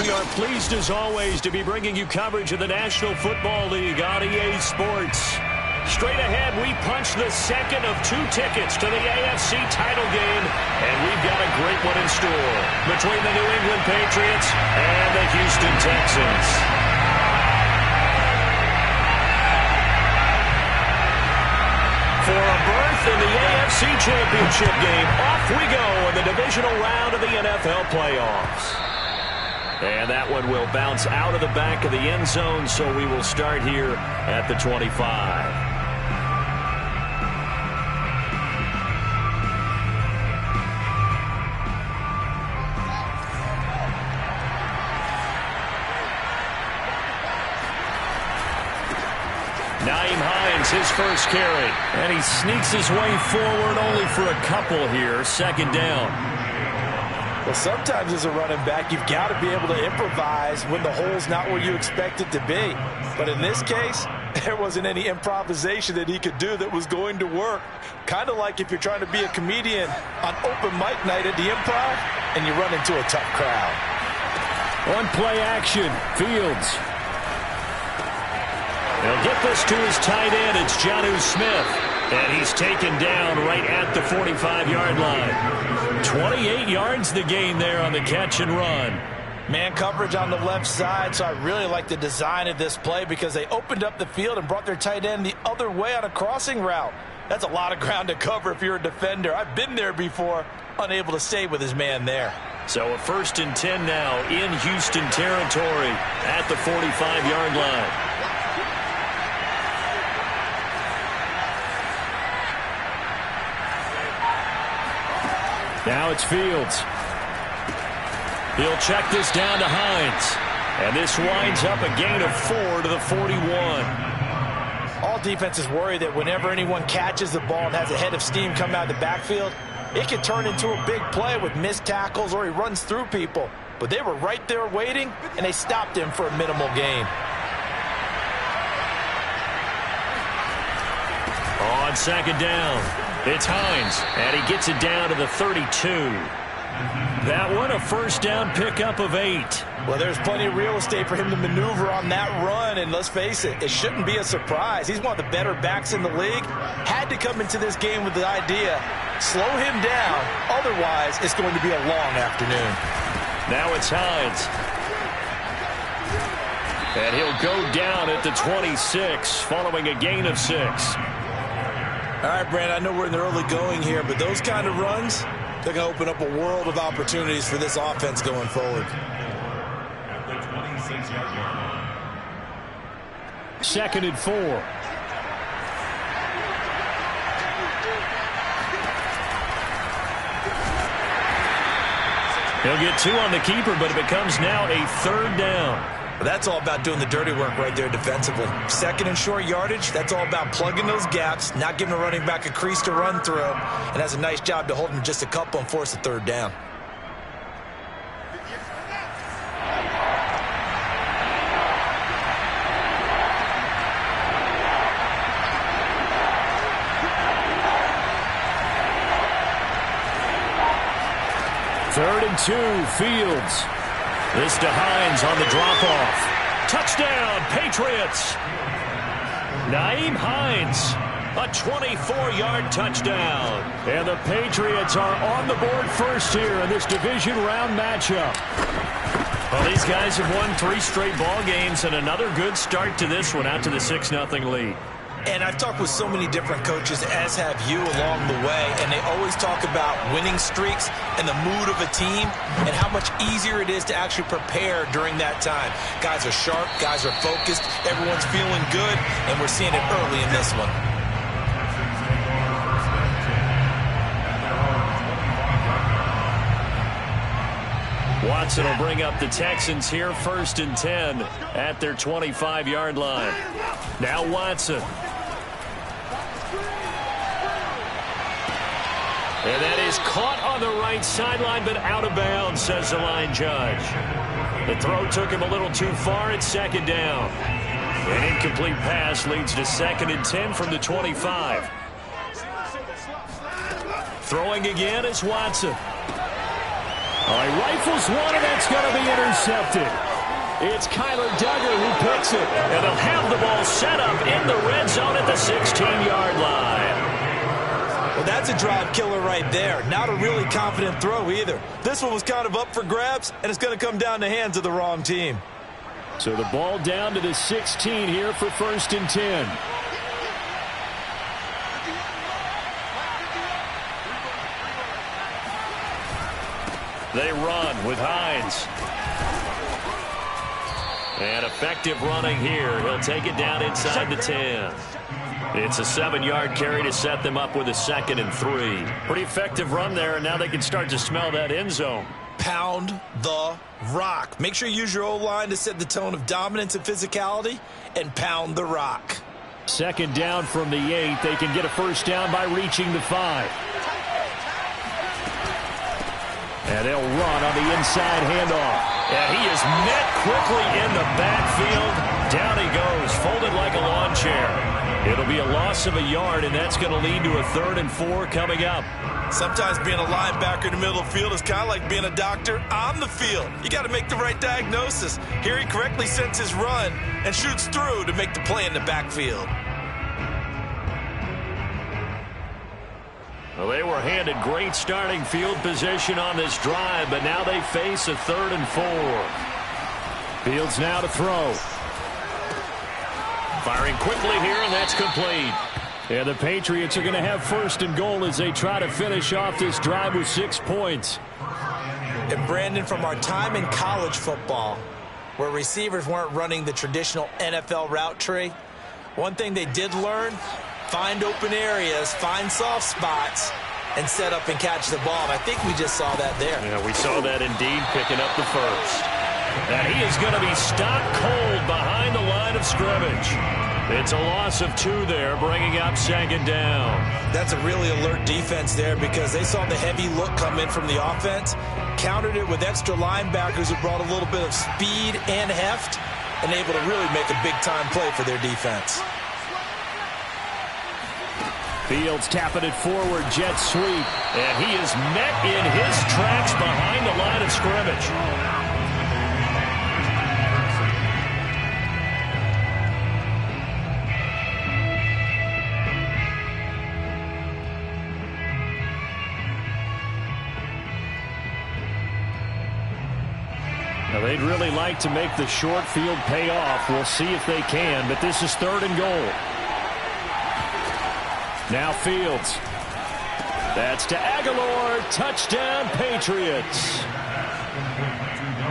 we are pleased as always to be bringing you coverage of the National Football League on EA Sports. Straight ahead, we punch the second of 2 tickets to the AFC title game, and we've got a great one in store between the New England Patriots and the Houston Texans. For a berth in the AFC Championship game, off we go in the divisional round of the NFL playoffs. And that one will bounce out of the back of the end zone, so we will start here at the 25. Nyheim Hines, his first carry. And he sneaks his way forward only for a couple here. Second down. Well, sometimes as a running back, you've got to be able to improvise when the hole's not where you expect it to be. But in this case, there wasn't any improvisation that he could do that was going to work. Kind of like if you're trying to be a comedian on open mic night at the Improv and you run into a tough crowd. On play action, Fields. He'll get this to his tight end. It's Jonnu Smith. And he's taken down right at the 45-yard line. 28 yards the gain there on the catch and run. Man coverage on the left side, so I really like the design of this play because they opened up the field and brought their tight end the other way on a crossing route. That's a lot of ground to cover if you're a defender. I've been there before, unable to stay with his man there. So a 1st and 10 now in Houston territory at the 45-yard line. Now it's Fields. He'll check this down to Hines. And this winds up a gain of 4 to the 41. All defenses worry that whenever anyone catches the ball and has a head of steam come out of the backfield, it can turn into a big play with missed tackles or he runs through people. But they were right there waiting, and they stopped him for a minimal gain. On second down, it's Hines, and he gets it down to the 32. That one, a first down pickup of 8. Well, there's plenty of real estate for him to maneuver on that run, and let's face it, it shouldn't be a surprise. He's one of the better backs in the league. Had to come into this game with the idea, slow him down, otherwise it's going to be a long afternoon. Now it's Hines. And he'll go down at the 26, following a gain of 6. All right, Brand, I know we're in the early going here, but those kind of runs, they're going to open up a world of opportunities for this offense going forward. At the 26-yard line. 2nd and 4. He'll get 2 on the keeper, but it becomes now a 3rd down. But that's all about doing the dirty work right there defensively. 2nd and short yardage, that's all about plugging those gaps, not giving a running back a crease to run through, and has a nice job to hold him just a couple and force a 3rd down. Third and 2, Fields. This to Hines on the drop-off. Touchdown, Patriots! Nyheim Hines, a 24-yard touchdown. And the Patriots are on the board first here in this division round matchup. Well, these guys have won 3 straight ball games and another good start to this one out to the 6-0 lead. And I've talked with so many different coaches, as have you, along the way, and they always talk about winning streaks and the mood of a team and how much easier it is to actually prepare during that time. Guys are sharp, guys are focused, everyone's feeling good, and we're seeing it early in this one. Watson will bring up the Texans here, 1st and 10 at their 25-yard line. Now Watson. And that is caught on the right sideline, but out of bounds, says the line judge. The throw took him a little too far. It's 2nd down. An incomplete pass leads to 2nd and 10 from the 25. Throwing again is Watson. Oh, he rifles one, and that's going to be intercepted. It's Kyler Duggar who picks it. And they'll have the ball set up in the red zone at the 16-yard line. Well, that's a drive killer right there. Not a really confident throw either. This one was kind of up for grabs, and it's going to come down the hands of the wrong team. So the ball down to the 16 here for 1st and 10. They run with Hines. And effective running here. He'll take it down inside the 10. It's a 7-yard carry to set them up with a 2nd and 3. Pretty effective run there, and now they can start to smell that end zone. Pound the rock. Make sure you use your O-line to set the tone of dominance and physicality, and pound the rock. 2nd down from the 8. They can get a 1st down by reaching the 5. And they'll run on the inside handoff. And he is met quickly in the backfield. Down he goes, folded like a lawn chair. It'll be a loss of a yard, and that's going to lead to a 3rd and 4 coming up. Sometimes being a linebacker in the middle of the field is kind of like being a doctor on the field. You got to make the right diagnosis. Here he correctly sends his run and shoots through to make the play in the backfield. Well, they were handed great starting field position on this drive, but now they face a 3rd and 4. Fields now to throw. Firing quickly here, and that's complete. And the Patriots are going to have 1st and goal as they try to finish off this drive with 6 points. And Brandon, from our time in college football, where receivers weren't running the traditional NFL route tree, one thing they did learn: find open areas, find soft spots, and set up and catch the ball. And I think we just saw that there. Yeah, we saw that indeed, picking up the 1st. And he is going to be stopped cold behind the line of scrimmage. It's a loss of 2 there, bringing up 2nd down. That's a really alert defense there because they saw the heavy look come in from the offense, countered it with extra linebackers who brought a little bit of speed and heft, and able to really make a big-time play for their defense. Fields tapping it forward, jet sweep, and he is met in his tracks behind the line of scrimmage. Now, they'd really like to make the short field pay off. We'll see if they can, but this is 3rd and goal. Now Fields. That's to Aguilar. Touchdown, Patriots.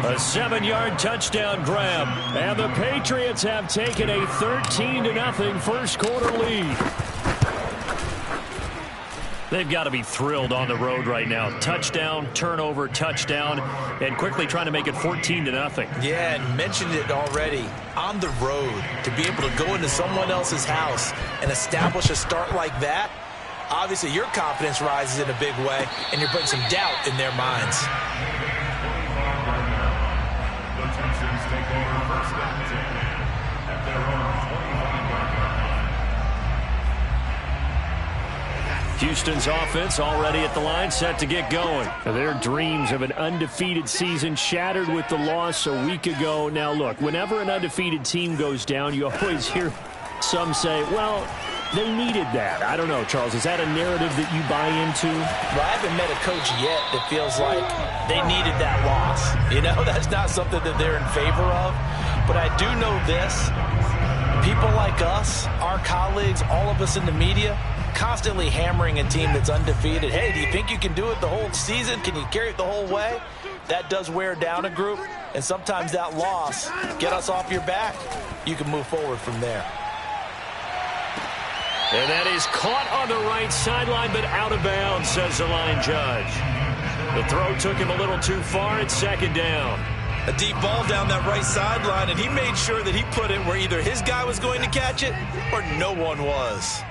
A 7-yard touchdown grab. And the Patriots have taken a 13-0 first quarter lead. They've got to be thrilled on the road right now. Touchdown, turnover, touchdown, and quickly trying to make it 14-0. Yeah, and mentioned it already. On the road, to be able to go into someone else's house and establish a start like that, obviously your confidence rises in a big way, and you're putting some doubt in their minds. The Texans take over 1st and 10 at their own 25-yard line. Houston's offense already at the line, set to get going. Their dreams of an undefeated season shattered with the loss a week ago. Now, look, whenever an undefeated team goes down, you always hear some say, well, they needed that. I don't know, Charles. Is that a narrative that you buy into? Well, I haven't met a coach yet that feels like they needed that loss. You know, that's not something that they're in favor of. But I do know this. People like us, our colleagues, all of us in the media, constantly hammering a team that's undefeated. Hey, do you think you can do it the whole season? Can you carry it the whole way? That does wear down a group, and sometimes that loss, get us off your back, you can move forward from there. And that is caught on the right sideline, but out of bounds, says the line judge. The throw took him a little too far. It's 2nd down. A deep ball down that right sideline, and he made sure that he put it where either his guy was going to catch it or no one was.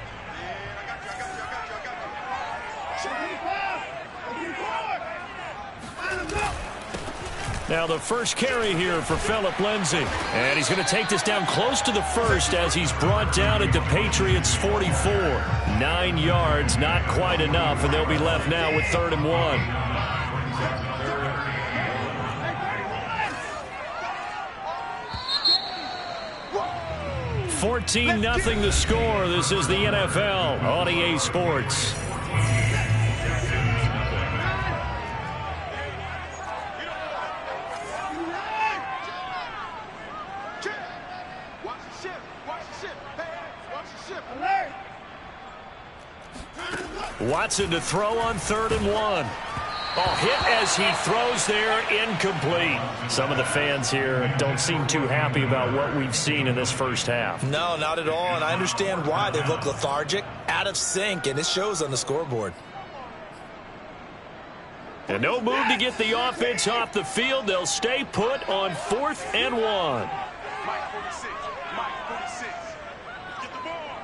Now the first carry here for Phillip Lindsay. And he's going to take this down close to the 1st as he's brought down at the Patriots' 44. 9 yards, not quite enough, and they'll be left now with 3rd and 1. 14-0 the score. This is the NFL on EA Sports. Watson to throw on 3rd and 1. Oh, hit as he throws there, incomplete. Some of the fans here don't seem too happy about what we've seen in this first half. No, not at all, and I understand why. They look lethargic, out of sync, and it shows on the scoreboard. And no move to get the offense off the field. They'll stay put on 4th and 1. Mike 46. Mike 46. Get the ball.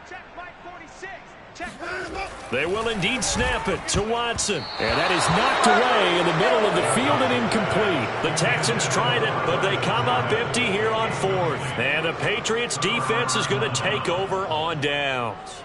Check Mike 46. Check. They will indeed snap it to Watson. And that is knocked away in the middle of the field and incomplete. The Texans tried it, but they come up empty here on 4th. And the Patriots defense is going to take over on downs.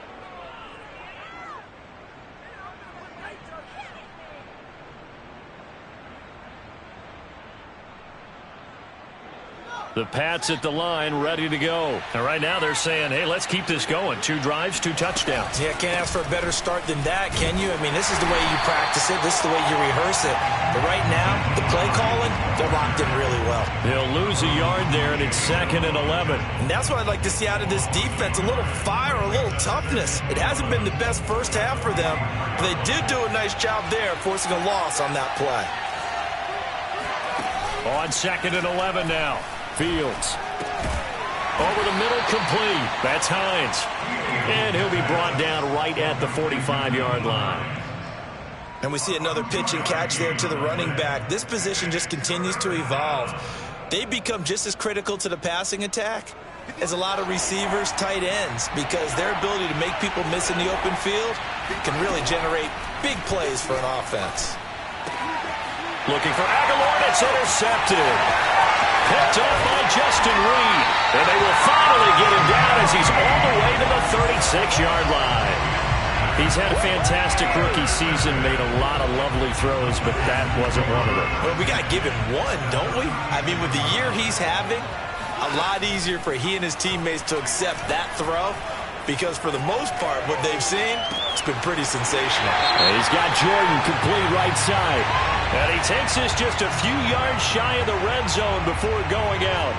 The Pats at the line, ready to go. And right now they're saying, hey, let's keep this going. 2 drives, 2 touchdowns. Yeah, can't ask for a better start than that, can you? I mean, this is the way you practice it. This is the way you rehearse it. But right now, the play calling, they're locked in really well. They'll lose a yard there, and it's 2nd and 11. And that's what I'd like to see out of this defense, a little fire, a little toughness. It hasn't been the best first half for them, but they did do a nice job there, forcing a loss on that play. On 2nd and 11 now. Fields. Over the middle, complete. That's Hines. And he'll be brought down right at the 45-yard line. And we see another pitch and catch there to the running back. This position just continues to evolve. They become just as critical to the passing attack as a lot of receivers, tight ends, because their ability to make people miss in the open field can really generate big plays for an offense. Looking for Aguilar, and it's intercepted. Picked up by Justin Reed. And they will finally get him down as he's all the way to the 36-yard line. He's had a fantastic rookie season, made a lot of lovely throws, but that wasn't one of them. Well, we got to give him one, don't we? I mean, with the year he's having, a lot easier for he and his teammates to accept that throw, because for the most part, what they've seen, it's been pretty sensational. And he's got Jordan complete right side. And he takes us just a few yards shy of the red zone before going out.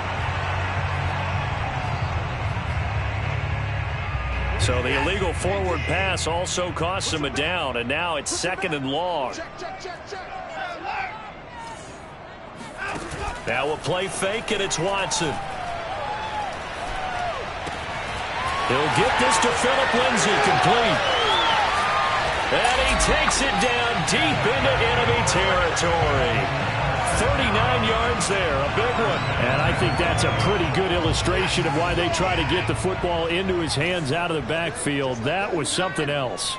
So the illegal forward pass also costs him a down, and now it's 2nd and long. Now a play fake, and it's Watson. He'll get this to Phillip Lindsay, complete. And he takes it down deep into enemy territory. 39 yards there, a big one. And I think that's a pretty good illustration of why they try to get the football into his hands out of the backfield. That was something else.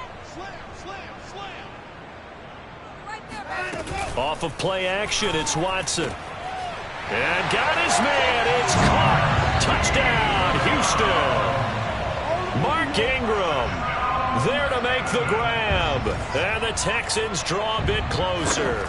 Off of play action, it's Watson. And got his man. It's caught. Touchdown, Houston. Mark Ingram there to make the grab. And the Texans draw a bit closer.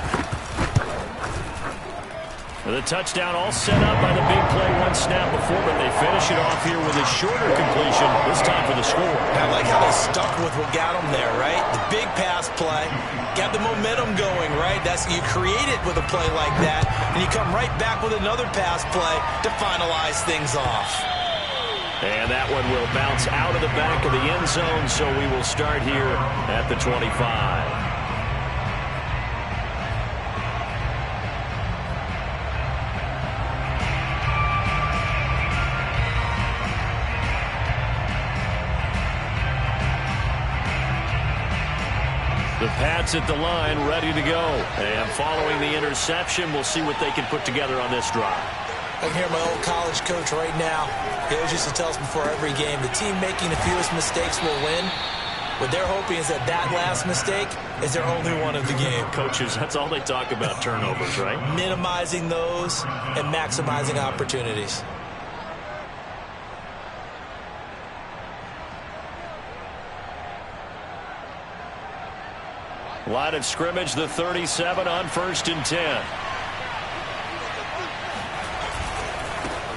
The touchdown all set up by the big play one snap before, but they finish it off here with a shorter completion, this time for the score. I like how they stuck with what got them there, right? The big pass play, got the momentum going, right? That's you create it with a play like that, and you come right back with another pass play to finalize things off. And that one will bounce out of the back of the end zone, so we will start here at the 25. The Pats at the line, ready to go. And following the interception, we'll see what they can put together on this drive. I can hear my old college coach right now. He always used to tell us before every game, the team making the fewest mistakes will win. What they're hoping is that that last mistake is their only one of the game. Coaches, that's all they talk about, turnovers, right? Minimizing those and maximizing opportunities. Line of scrimmage, the 37 on 1st and 10.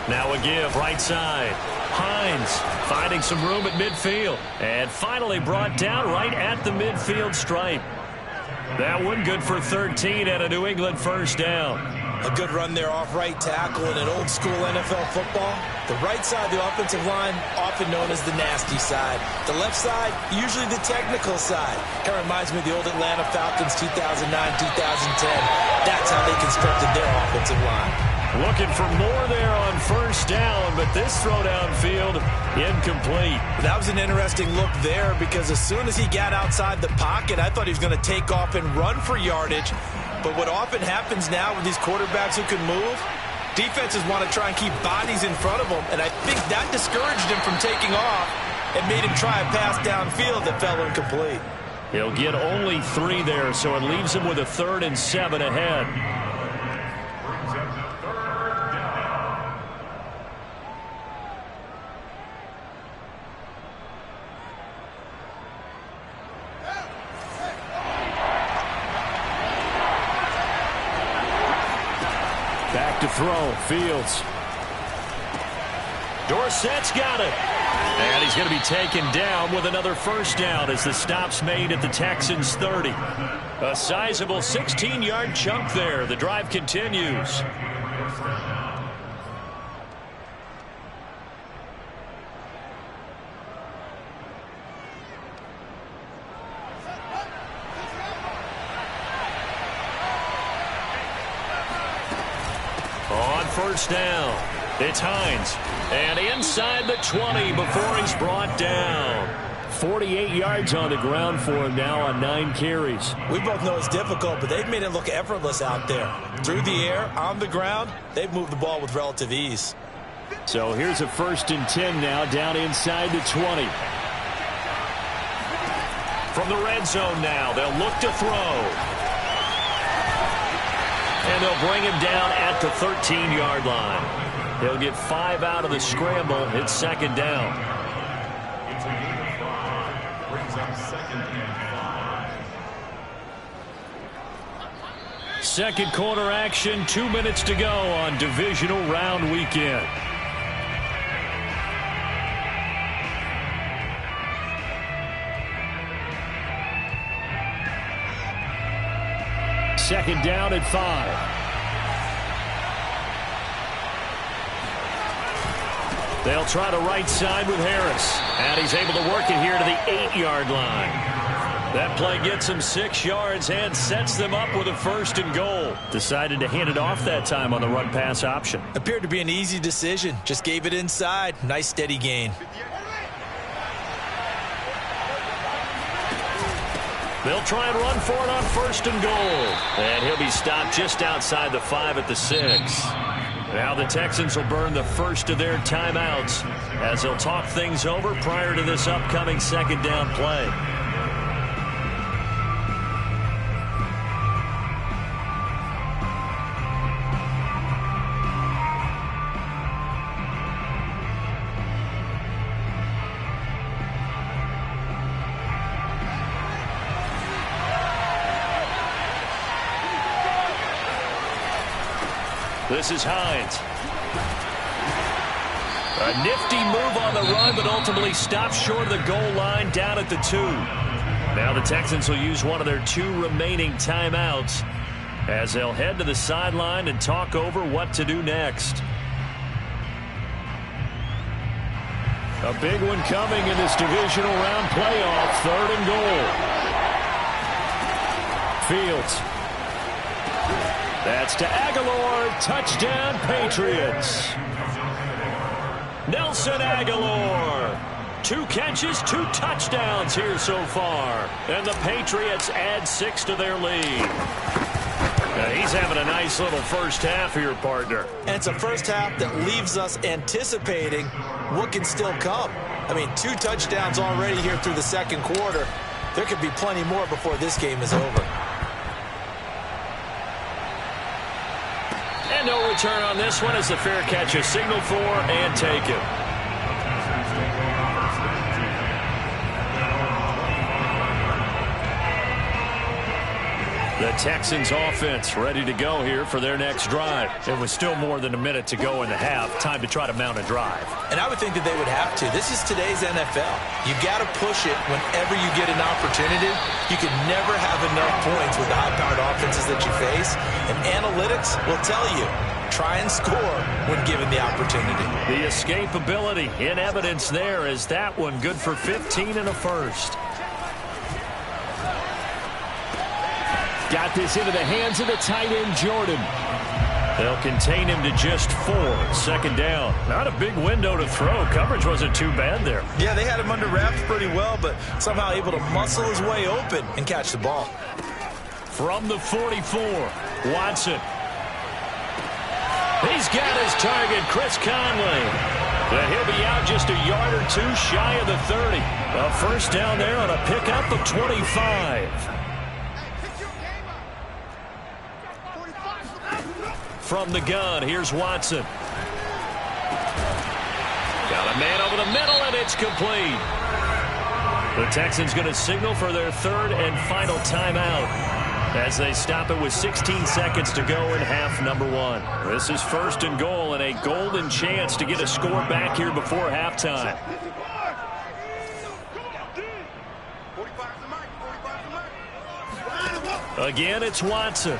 Now a give right side. Hines finding some room at midfield. And finally brought down right at the midfield stripe. That one good for 13 and a New England first down. A good run there off right tackle in an old school NFL football. The right side of the offensive line, often known as the nasty side. The left side, usually the technical side. Kind of reminds me of the old Atlanta Falcons 2009-2010. That's how they constructed their offensive line. Looking for more there on first down, but this throw downfield incomplete. That was an interesting look there because as soon as he got outside the pocket, I thought he was going to take off and run for yardage. But what often happens now with these quarterbacks who can move, defenses want to try and keep bodies in front of them, and I think that discouraged him from taking off and made him try a pass downfield that fell incomplete. He'll get only 3 there, so it leaves him with a 3rd and 7 ahead. Back to throw, Fields. Dorsett's got it. And he's going to be taken down with another first down as the stop's made at the Texans' 30. A sizable 16-yard chunk there. The drive continues. On first down, it's Hines. And inside the 20 before he's brought down. 48 yards on the ground for him now on 9 carries. We both know it's difficult, but they've made it look effortless out there. Through the air, on the ground, they've moved the ball with relative ease. So here's a 1st and 10 now down inside the 20. From the red zone now, they'll look to throw. And they'll bring him down at the 13-yard line. He'll get 5 out of the scramble. It's 2nd down. It's a gain of 5. Brings up 2nd and 5. Second quarter action, 2 minutes to go on divisional round weekend. Second down at 5. They'll try to right side with Harris. And he's able to work it here to the 8-yard line. That play gets him 6 yards and sets them up with a 1st and goal. Decided to hand it off that time on the run-pass option. Appeared to be an easy decision. Just gave it inside. Nice steady gain. They'll try and run for it on 1st and goal. And he'll be stopped just outside the 5 at the 6. Now the Texans will burn the first of their timeouts as they'll talk things over prior to this upcoming 2nd down play. This is Hines. A nifty move on the run, but ultimately stopped short of the goal line down at the 2. Now the Texans will use one of their 2 remaining timeouts as they'll head to the sideline and talk over what to do next. A big one coming in this divisional round playoff, 3rd and goal. Fields. That's to Aguilar. Touchdown, Patriots. Nelson Aguilar. 2 catches, 2 touchdowns here so far. And the Patriots add 6 to their lead. Now he's having a nice little first half here, partner. And it's a first half that leaves us anticipating what can still come. I mean, 2 touchdowns already here through the 2nd quarter. There could be plenty more before this game is over. And no return on this one as the fair catch is signaled for and taken. The Texans offense ready to go here for their next drive. It was still more than a minute to go in the half. Time to try to mount a drive. And I would think that they would have to. This is today's NFL. You got to push it whenever you get an opportunity. You can never have enough points with the high-powered offenses that you face. And analytics will tell you, try and score when given the opportunity. The escapability in evidence there is that one good for 15 and a first. Got this into the hands of the tight end, Jordan. They'll contain him to just 4. Second down. Not a big window to throw. Coverage wasn't too bad there. Yeah, they had him under wraps pretty well, but somehow able to muscle his way open and catch the ball. From the 44, Watson. He's got his target, Chris Conley. But he'll be out just a yard or two shy of the 30. A first down there on a pickup of 25. From the gun, here's Watson. Got a man over the middle, and it's complete. The Texans going to signal for their third and final timeout as they stop it with 16 seconds to go in half number 1. This is first and goal and a golden chance to get a score back here before halftime. Again, it's Watson.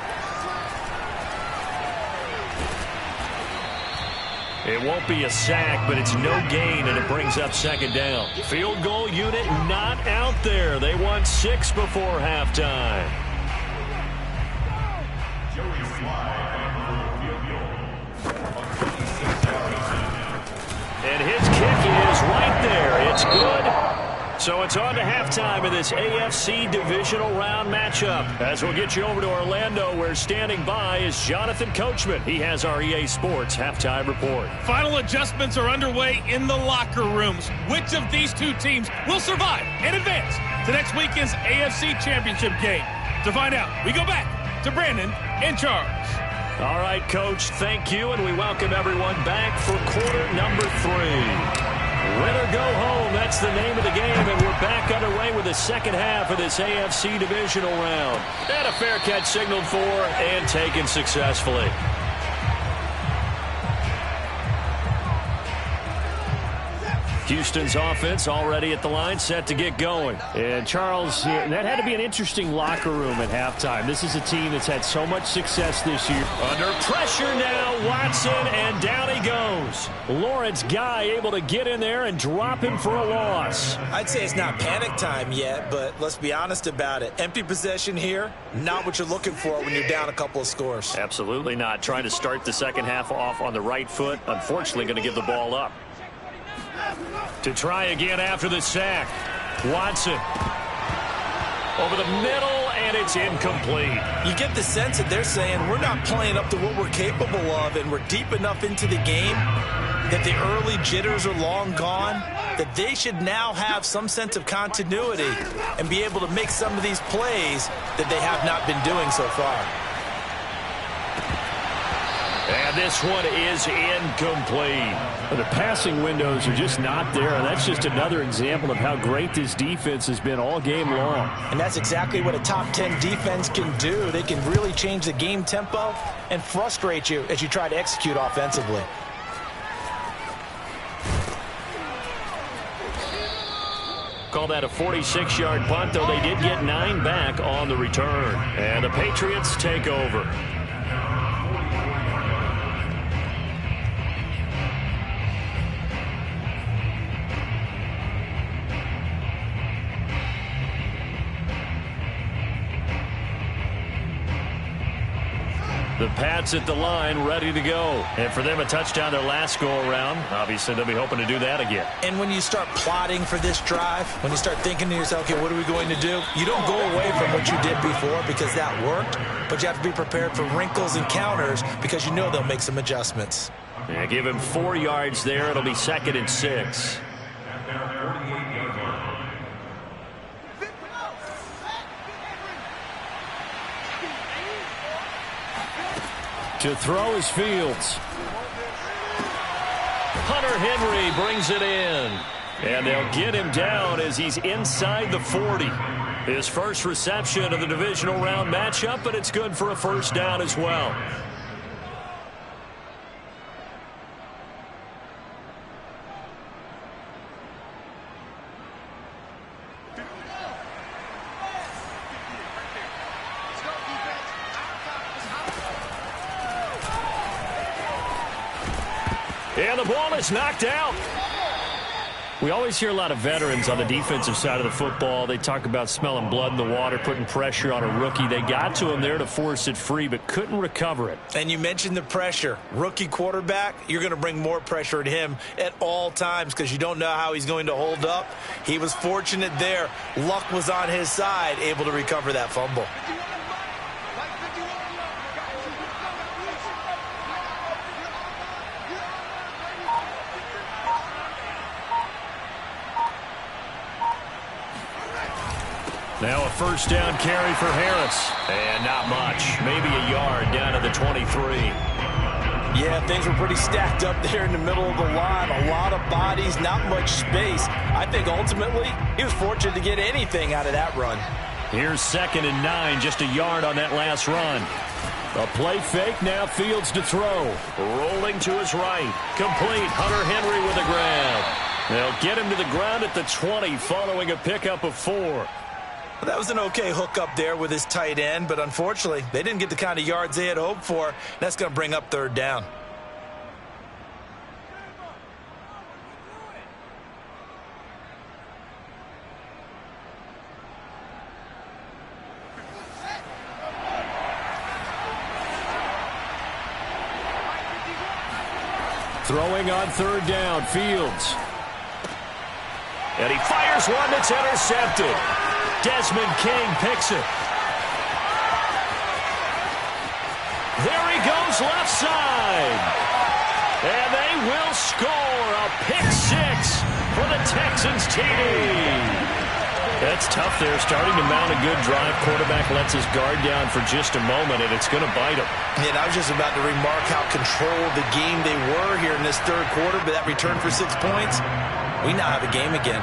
It won't be a sack, but it's no gain, and it brings up second down. Field goal unit not out there. They want 6 before halftime. And his kick is right there. It's good. So it's on to halftime of this AFC divisional round matchup. As we'll get you over to Orlando, where standing by is Jonathan Coachman. He has our EA Sports halftime report. Final adjustments are underway in the locker rooms. Which of these two teams will survive and advance to next weekend's AFC Championship game? To find out, we go back to Brandon and Charles. All right, Coach, thank you, and we welcome everyone back for quarter number 3. Win or go home, that's the name of the game, and we're back underway with the second half of this AFC divisional round. And a fair catch signaled for and taken successfully. Houston's offense already at the line, set to get going. And Charles, that had to be an interesting locker room at halftime. This is a team that's had so much success this year. Under pressure now, Watson, and down he goes. Lawrence Guy able to get in there and drop him for a loss. I'd say it's not panic time yet, but let's be honest about it. Empty possession here, not what you're looking for when you're down a couple of scores. Absolutely not. Trying to start the second half off on the right foot. Unfortunately, going to give the ball up. To try again after the sack. Watson. Over the middle, and it's incomplete. You get the sense that they're saying we're not playing up to what we're capable of, and we're deep enough into the game that the early jitters are long gone, that they should now have some sense of continuity and be able to make some of these plays that they have not been doing so far. And this one is incomplete. The passing windows are just not there, and that's just another example of how great this defense has been all game long. And that's exactly what a top 10 defense can do. They can really change the game tempo and frustrate you as you try to execute offensively. Call that a 46-yard punt, though they did get 9 back on the return. And the Patriots take over. The Pats at the line, ready to go. And for them, a touchdown their last go-around. Obviously, they'll be hoping to do that again. And when you start plotting for this drive, when you start thinking to yourself, okay, what are we going to do? You don't go away from what you did before because that worked, but you have to be prepared for wrinkles and counters because you know they'll make some adjustments. Yeah, give him 4 yards there. It'll be 2nd and 6. To throw is Fields. Hunter Henry brings it in. And they'll get him down as he's inside the 40. His first reception of the divisional round matchup, but it's good for a first down as well. And the ball is knocked out. We always hear a lot of veterans on the defensive side of the football. They talk about smelling blood in the water, putting pressure on a rookie. They got to him there to force it free, but couldn't recover it. And you mentioned the pressure. Rookie quarterback, you're going to bring more pressure at him at all times because you don't know how he's going to hold up. He was fortunate there. Luck was on his side, able to recover that fumble. Now a first down carry for Harris. And not much. Maybe a yard down to the 23. Yeah, things were pretty stacked up there in the middle of the line. A lot of bodies, not much space. I think ultimately he was fortunate to get anything out of that run. Here's 2nd and 9, just a yard on that last run. A play fake, now Fields to throw. Rolling to his right. Complete. Hunter Henry with a grab. They'll get him to the ground at the 20 following a pickup of 4. That was an okay hook up there with his tight end, but unfortunately, they didn't get the kind of yards they had hoped for. That's going to bring up 3rd down. Throwing on 3rd down, Fields. And he fires one that's intercepted. Desmond King picks it. There he goes left side. And they will score a pick 6 for the Texans TD. That's tough there, starting to mount a good drive. Quarterback lets his guard down for just a moment, and it's going to bite him. And I was just about to remark how controlled the game they were here in this 3rd quarter, but that return for 6 points, we now have a game again.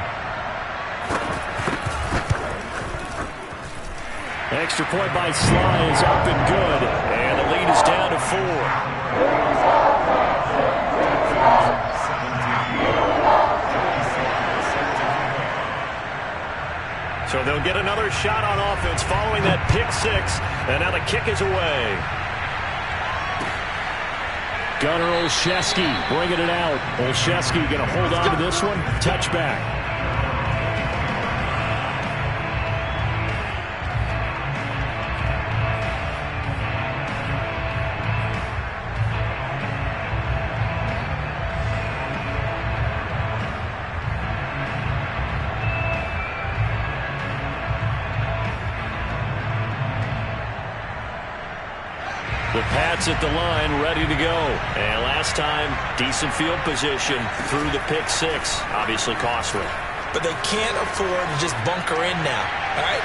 Extra point by Sly is up and good, and the lead is down to 4. So they'll get another shot on offense following that pick 6, and now the kick is away. Gunnar Olszewski bringing it out. Olszewski going to hold on to this one. Touchback. The Pats at the line, ready to go. And last time, decent field position through the pick 6. Obviously costly. But they can't afford to just bunker in now. All right,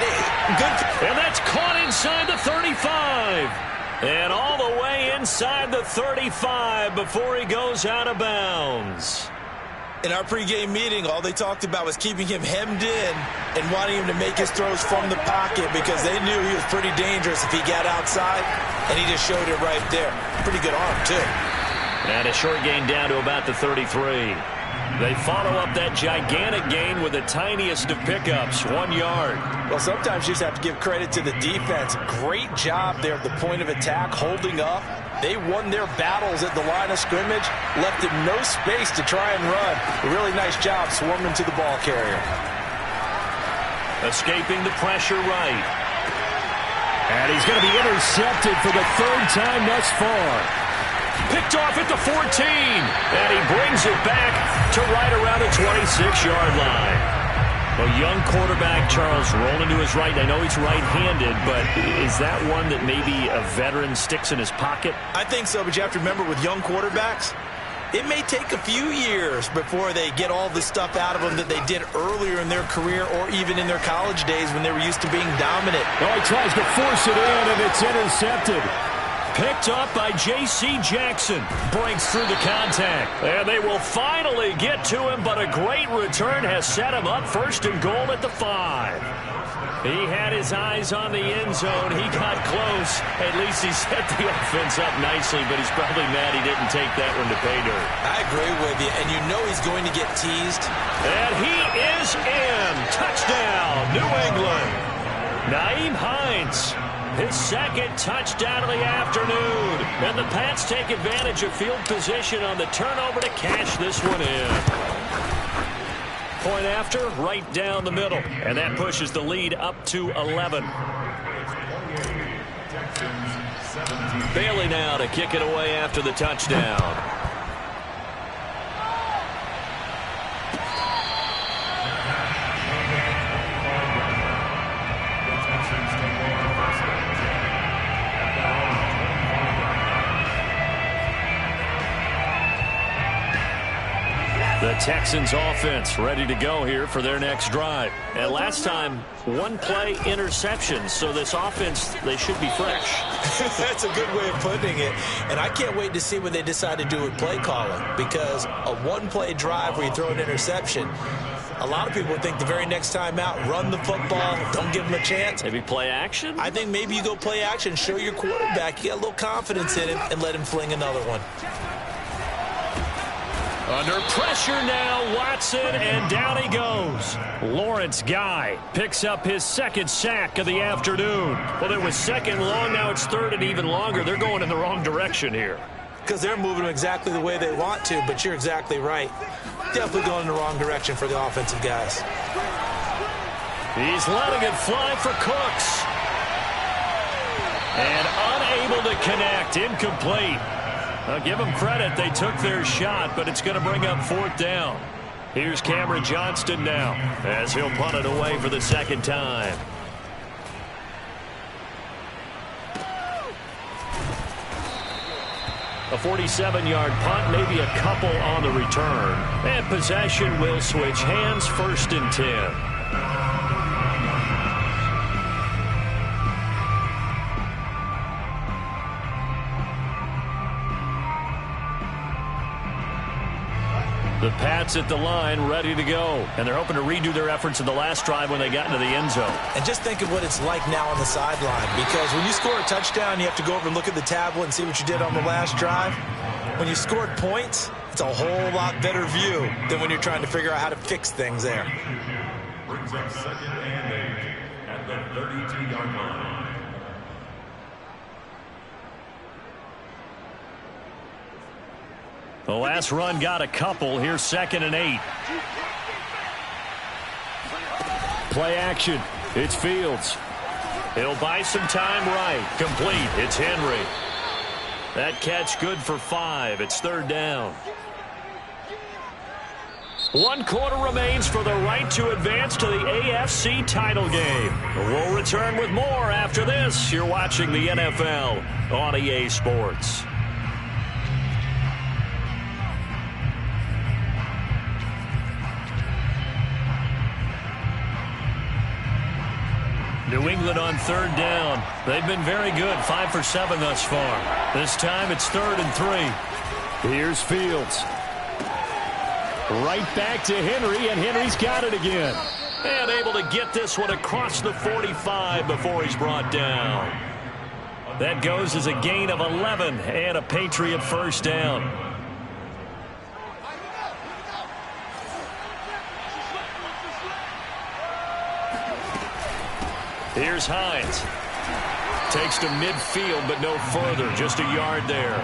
good. And that's caught inside the 35. And all the way inside the 35 before he goes out of bounds. In our pregame meeting, all they talked about was keeping him hemmed in and wanting him to make his throws from the pocket because they knew he was pretty dangerous if he got outside, and he just showed it right there. Pretty good arm, too. And a short gain down to about the 33. They follow up that gigantic gain with the tiniest of pickups, 1 yard. Well, sometimes you just have to give credit to the defense. Great job there at the point of attack, holding up. They won their battles at the line of scrimmage, left him no space to try and run. A really nice job swarming to the ball carrier. Escaping the pressure right. And he's going to be intercepted for the 3rd time thus far. Picked off at the 14. And he brings it back to right around the 26-yard line. A young quarterback, Charles, rolling to his right. I know he's right-handed, but is that one that maybe a veteran sticks in his pocket? I think so, but you have to remember with young quarterbacks, it may take a few years before they get all the stuff out of them that they did earlier in their career or even in their college days when they were used to being dominant. Oh, he tries to force it in, and it's intercepted. Picked up by J.C. Jackson. Breaks through the contact. And they will finally get to him, but a great return has set him up 1st and goal at the 5. He had his eyes on the end zone. He got close. At least he set the offense up nicely, but he's probably mad he didn't take that one to pay dirt. I agree with you, and you know he's going to get teased. And he is in. Touchdown, New England. Nyheim Hines, his second touchdown of the afternoon. And the Pats take advantage of field position on the turnover to cash this one in. Point after, right down the middle. And that pushes the lead up to 11. Bailey now to kick it away after the touchdown. The Texans offense ready to go here for their next drive. And last time, one play interception. So this offense, they should be fresh. That's a good way of putting it. And I can't wait to see what they decide to do with play calling. Because a one-play drive where you throw an interception, a lot of people think the very next time out, run the football, don't give them a chance. Maybe play action? I think maybe you go play action, show your quarterback, you get a little confidence in him, and let him fling another one. Under pressure now, Watson, and down he goes. Lawrence Guy picks up his second sack of the afternoon. Well, it was second long, now it's third and even longer. They're going in the wrong direction here. Because they're moving exactly the way they want to, but you're exactly right. Definitely going in the wrong direction for the offensive guys. He's letting it fly for Cooks. And unable to connect, incomplete. I'll give them credit. They took their shot, but it's going to bring up fourth down. Here's Cameron Johnston now as he'll punt it away for the second time. A 47-yard punt, maybe a couple on the return. And possession will switch hands, 1st and 10. The Pats at the line, ready to go. And they're hoping to redo their efforts in the last drive when they got into the end zone. And just think of what it's like now on the sideline. Because when you score a touchdown, you have to go over and look at the tablet and see what you did on the last drive. When you scored points, it's a whole lot better view than when you're trying to figure out how to fix things there. Brings up 2nd and 8 at the 32-yard line. The last run got a couple. Here's 2nd and 8. Play action. It's Fields. He'll buy some time right. Complete. It's Henry. That catch good for 5. It's 3rd down. 1 quarter remains for the right to advance to the AFC title game. We'll return with more after this. You're watching the NFL on EA Sports. New England on 3rd down. They've been very good, 5 for 7 thus far. This time it's 3rd and 3. Here's Fields. Right back to Henry, and Henry's got it again. And able to get this one across the 45 before he's brought down. That goes as a gain of 11 and a Patriot 1st down. Here's Hines. Takes to midfield, but no further. Just a yard there.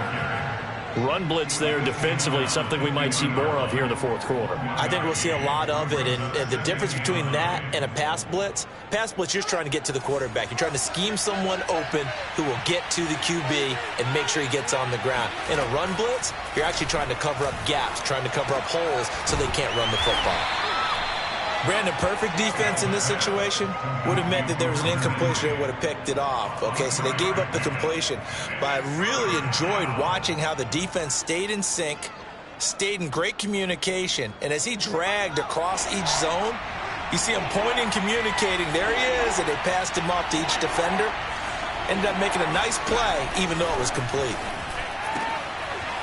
Run blitz there defensively, something we might see more of here in the 4th quarter. I think we'll see a lot of it, and the difference between that and a pass blitz, you're just trying to get to the quarterback. You're trying to scheme someone open who will get to the QB and make sure he gets on the ground. In a run blitz, you're actually trying to cover up gaps, trying to cover up holes so they can't run the football. Brandon, perfect defense in this situation would have meant that there was an incompletion that would have picked it off. Okay, so they gave up the completion. But I really enjoyed watching how the defense stayed in sync, stayed in great communication. And as he dragged across each zone, you see him pointing, communicating. There he is, and they passed him off to each defender. Ended up making a nice play, even though it was complete.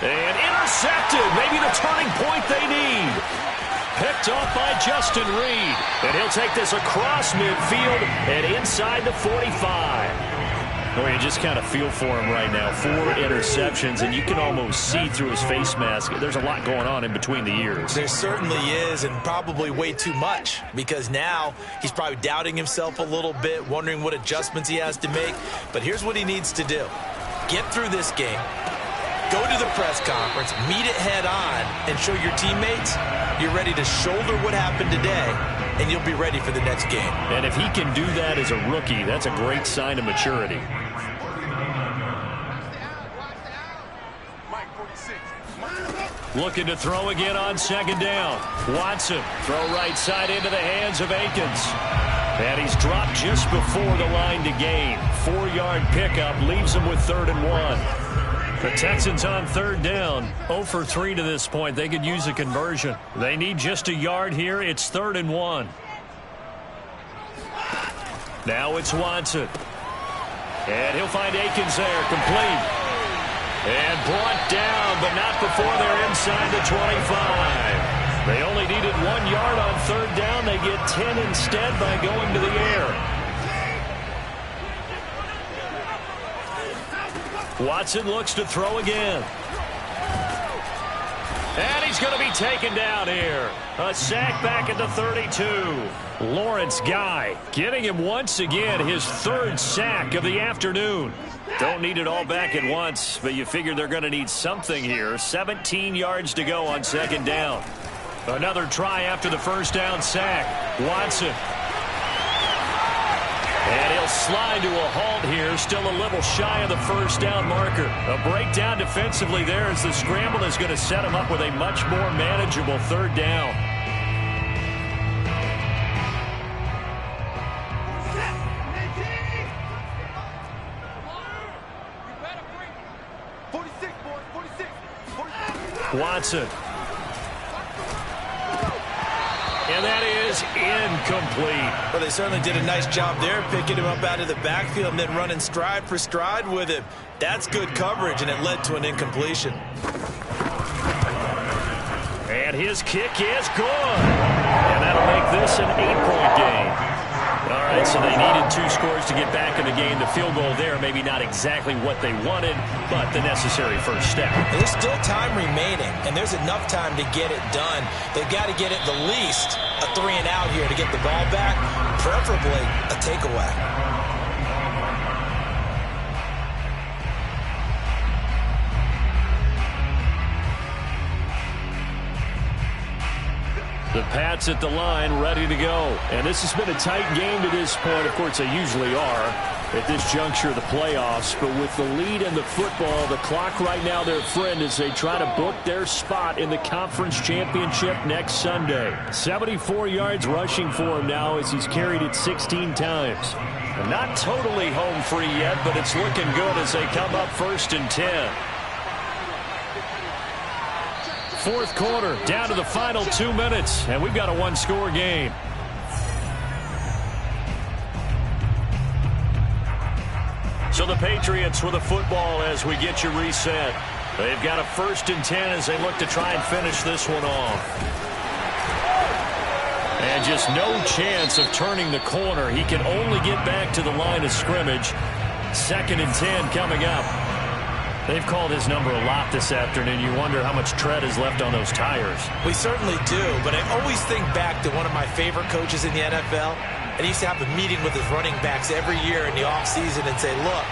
And intercepted. Maybe the turning point they need. picked off by Justin Reed. And he'll take this across midfield and inside the 45. Well, you just kind of feel for him right now. 4 interceptions, and you can almost see through his face mask. There's a lot going on in between the ears. There certainly is, and probably way too much, because now he's probably doubting himself a little bit, wondering what adjustments he has to make. But here's what he needs to do. Get through this game, go to the press conference, meet it head on, and show your teammates you're ready to shoulder what happened today, and you'll be ready for the next game. And if he can do that as a rookie, that's a great sign of maturity. Looking to throw again on second down. Watson, throw right side into the hands of Akins. And he's dropped just before the line to gain. 4-yard pickup leaves him with 3rd and 1. The Texans on 3rd down. 0 for 3 to this point. They could use a conversion. They need just a yard here. It's 3rd and 1. Now it's Watson. And he'll find Akins there, complete. And brought down, but not before they're inside the 25. They only needed 1 yard on 3rd down. They get 10 instead by going to the air. Watson looks to throw again. And he's going to be taken down here. A sack back at the 32. Lawrence Guy getting him once again, his 3rd sack of the afternoon. Don't need it all back at once, but you figure they're going to need something here. 17 yards to go on 2nd down. Another try after the 1st down sack. Watson. And he'll slide to a halt here, still a little shy of the 1st down marker. A breakdown defensively there as the scramble is going to set him up with a much more manageable 3rd down. Watson. And that is incomplete. Well, they certainly did a nice job there, picking him up out of the backfield and then running stride for stride with him. That's good coverage, and it led to an incompletion. And his kick is good. And that'll make this an 8-point game. All right, so they needed 2 scores to get back in the game. The field goal there, maybe not exactly what they wanted, but the necessary first step. There's still time remaining, and there's enough time to get it done. They've got to get at the least a 3-and-out here to get the ball back, preferably a takeaway. The Pats at the line, ready to go. And this has been a tight game to this point. Of course, they usually are at this juncture of the playoffs. But with the lead in the football, the clock right now their friend as they try to book their spot in the conference championship next Sunday. 74 yards rushing for him now as he's carried it 16 times. Not totally home free yet, but it's looking good as they come up 1st and 10. 4th quarter, down to the final 2 minutes, and we've got a 1-score game. So the Patriots with the football as we get you reset. They've got a 1st and 10 as they look to try and finish this one off. And just no chance of turning the corner. He can only get back to the line of scrimmage. 2nd and 10 coming up. They've called his number a lot this afternoon. You wonder how much tread is left on those tires. We certainly do, but I always think back to one of my favorite coaches in the NFL. And he used to have a meeting with his running backs every year in the offseason and say, look,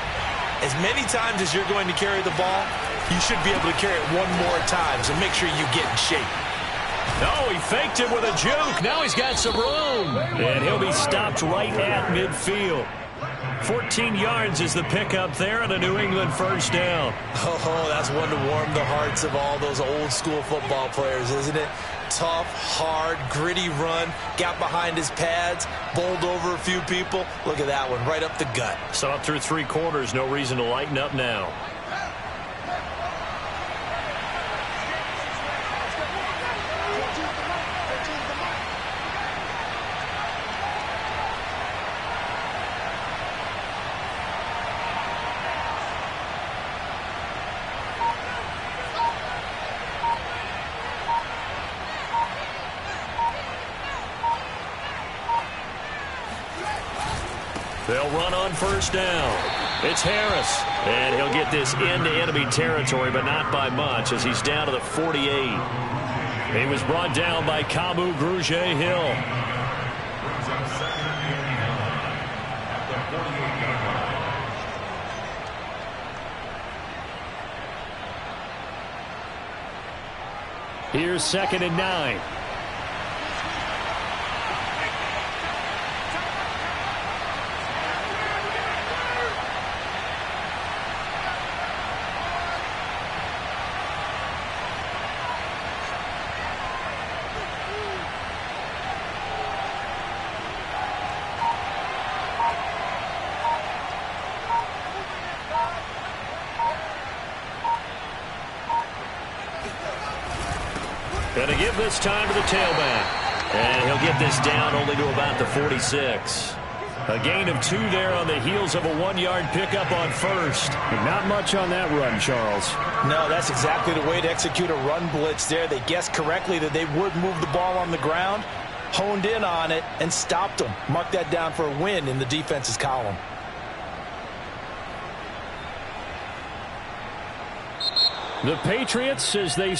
as many times as you're going to carry the ball, you should be able to carry it one more time, so make sure you get in shape. Oh, he faked it with a juke. Now he's got some room. And he'll be stopped right at midfield. 14 yards is the pickup there and a New England 1st down. Oh, that's one to warm the hearts of all those old school football players, isn't it? Tough, hard, gritty run, got behind his pads, bowled over a few people. Look at that one, right up the gut. So up through 3 quarters, no reason to lighten up now. They'll run on first down. It's Harris, and he'll get this into enemy territory, but not by much as he's down to the 48. He was brought down by Kamu Grugier-Hill. Brings up second and 9 at the 48-yard line. Here's second and 9. Going to give this time to the tailback. And he'll get this down only to about the 46. A gain of 2 there on the heels of a 1-yard pickup on first. And not much on that run, Charles. No, that's exactly the way to execute a run blitz there. They guessed correctly that they would move the ball on the ground, honed in on it, and stopped them. Mark that down for a win in the defense's column. The Patriots, as they